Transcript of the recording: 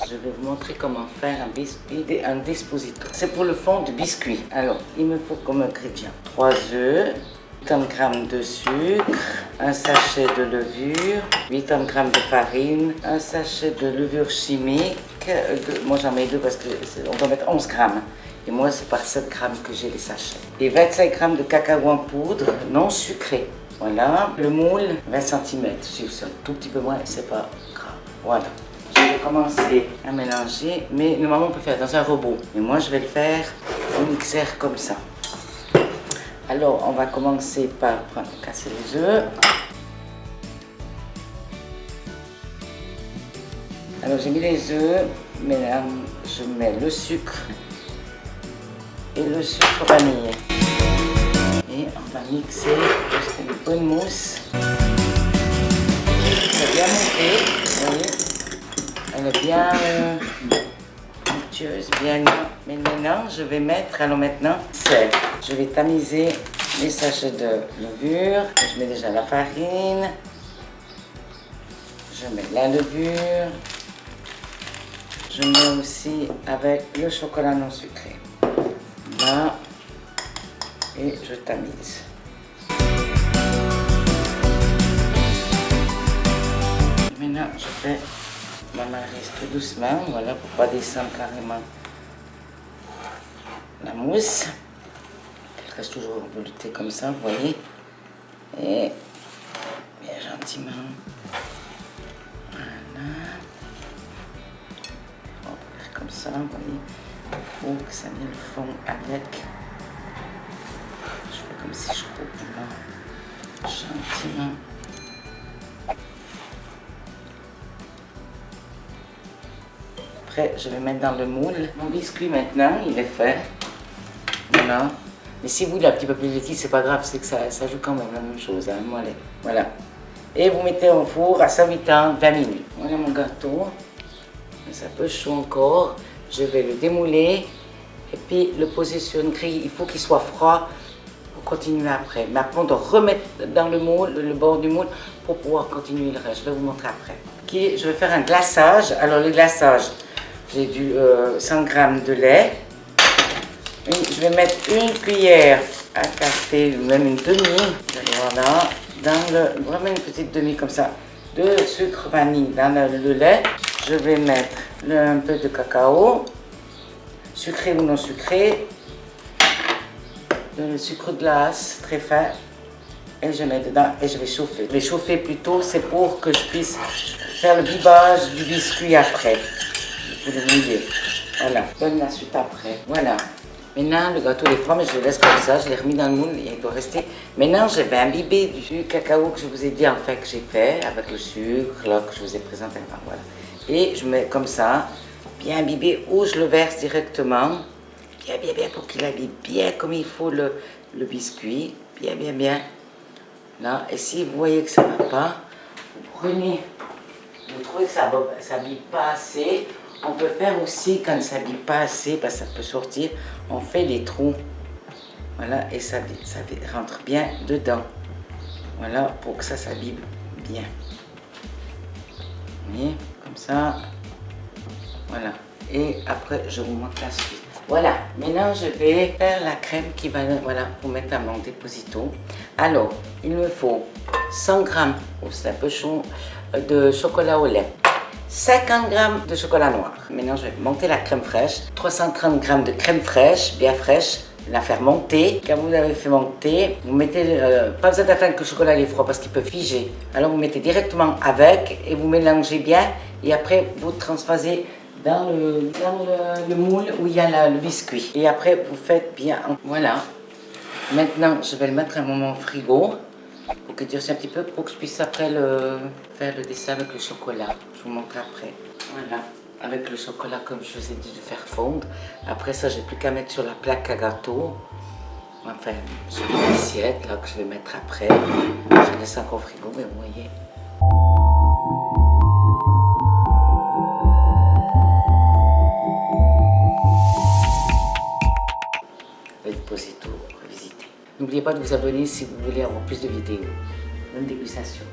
Je vais vous montrer comment faire un biscuit, un dispositif. C'est pour le fond du biscuit. Alors, il me faut comme ingrédients 3 œufs, 80 g de sucre, un sachet de levure, 80 g de farine, un sachet de levure chimique. Moi j'en mets 2 parce qu'on doit mettre 11 g. Et moi c'est par 7 g que j'ai les sachets. Et 25 g de cacao en poudre non sucré. Voilà. Le moule, 20 cm. Si c'est un tout petit peu moins, c'est pas grave. Voilà. Je vais commencer à mélanger, mais normalement on peut faire dans un robot. Mais moi je vais le faire au mixeur comme ça. Alors, on va commencer par casser les œufs. Alors, j'ai mis les œufs, mais là, je mets le sucre et le sucre vanille. Et on va mixer jusqu'à une bonne mousse. Elle a bien monté, vous voyez. Elle est bien onctueuse, bien. Mais maintenant, je vais mettre, sel. Je vais tamiser les sachets de levure. Je mets déjà la farine. Je mets la levure. Je mets aussi avec le chocolat non sucré. Là. Et je tamise. Maintenant, je fais ma marise tout doucement. Voilà, pour pas descendre carrément la mousse. Elle reste toujours veloutée comme ça, vous voyez. Et bien gentiment. Voilà. On va faire comme ça, vous voyez. Pour que ça vienne le fond avec. Je fais comme si je coupais là. Gentiment. Après, je vais mettre dans le moule. Mon biscuit maintenant, il est fait. Voilà. Mais si vous voulez un petit peu plus de c'est pas grave, c'est que ça joue quand même la même chose. Hein. Voilà. Et vous mettez au four à 180, 20 minutes. Voilà mon gâteau. C'est un peu chaud encore. Je vais le démouler et puis le poser sur une grille. Il faut qu'il soit froid pour continuer après. Mais après, on doit remettre dans le moule, le bord du moule pour pouvoir continuer le reste. Je vais vous montrer après. Ok, je vais faire un glaçage. Alors, le glaçage, j'ai du 100 g de lait. Je vais mettre une cuillère à café, même une demi, voilà, vraiment une petite demi comme ça, de sucre vanille dans le lait. Je vais mettre un peu de cacao, sucré ou non sucré, le sucre de glace très fin, et je mets dedans et je vais chauffer. Je vais chauffer plutôt, c'est pour que je puisse faire le bibage du biscuit après. Vous le mouiller. Voilà, je donne la suite après. Voilà. Maintenant, le gâteau est froid, mais je le laisse comme ça. Je l'ai remis dans le moule et il doit rester. Maintenant, je vais imbiber du cacao que je vous ai dit, en fait, que j'ai fait avec le sucre, là, que je vous ai présenté. Enfin, voilà. Et je mets comme ça, bien imbibé, ou je le verse directement. Bien, pour qu'il imbibe bien comme il faut le biscuit. Bien. Là, et si vous voyez que ça ne va pas, vous prenez, vous trouvez que ça n'imbibe pas assez. On peut faire aussi, quand ça ne s'habille pas assez, parce que ça peut sortir, on fait des trous. Voilà, et ça rentre bien dedans. Voilà, pour que ça s'habille bien. Vous voyez, comme ça. Voilà. Et après, je vous montre la suite. Voilà, maintenant je vais faire la crème qui va, voilà, pour mettre dans mon déposito. Alors, il me faut 100 g, c'est un peu chaud, de chocolat au lait. 50 g de chocolat noir. Maintenant, je vais monter la crème fraîche. 330 g de crème fraîche, bien fraîche. La faire monter. Quand vous l'avez fait monter, vous mettez, pas besoin d'attendre que le chocolat est froid parce qu'il peut figer. Alors, vous mettez directement avec et vous mélangez bien. Et après, vous transfasez dans le moule où il y a le biscuit. Et après, vous faites bien. Voilà. Maintenant, je vais le mettre un moment au frigo. Pour que durcisse un petit peu, pour que je puisse après faire le dessin avec le chocolat. Je vous montre après. Voilà, avec le chocolat comme je vous ai dit de faire fondre. Après ça, j'ai plus qu'à mettre sur la plaque à gâteau. Enfin, sur une assiette là que je vais mettre après. Je laisse encore au frigo, mais vous voyez. Le déposito revisité. N'oubliez pas de vous abonner si vous voulez avoir plus de vidéos. Bonne dégustation.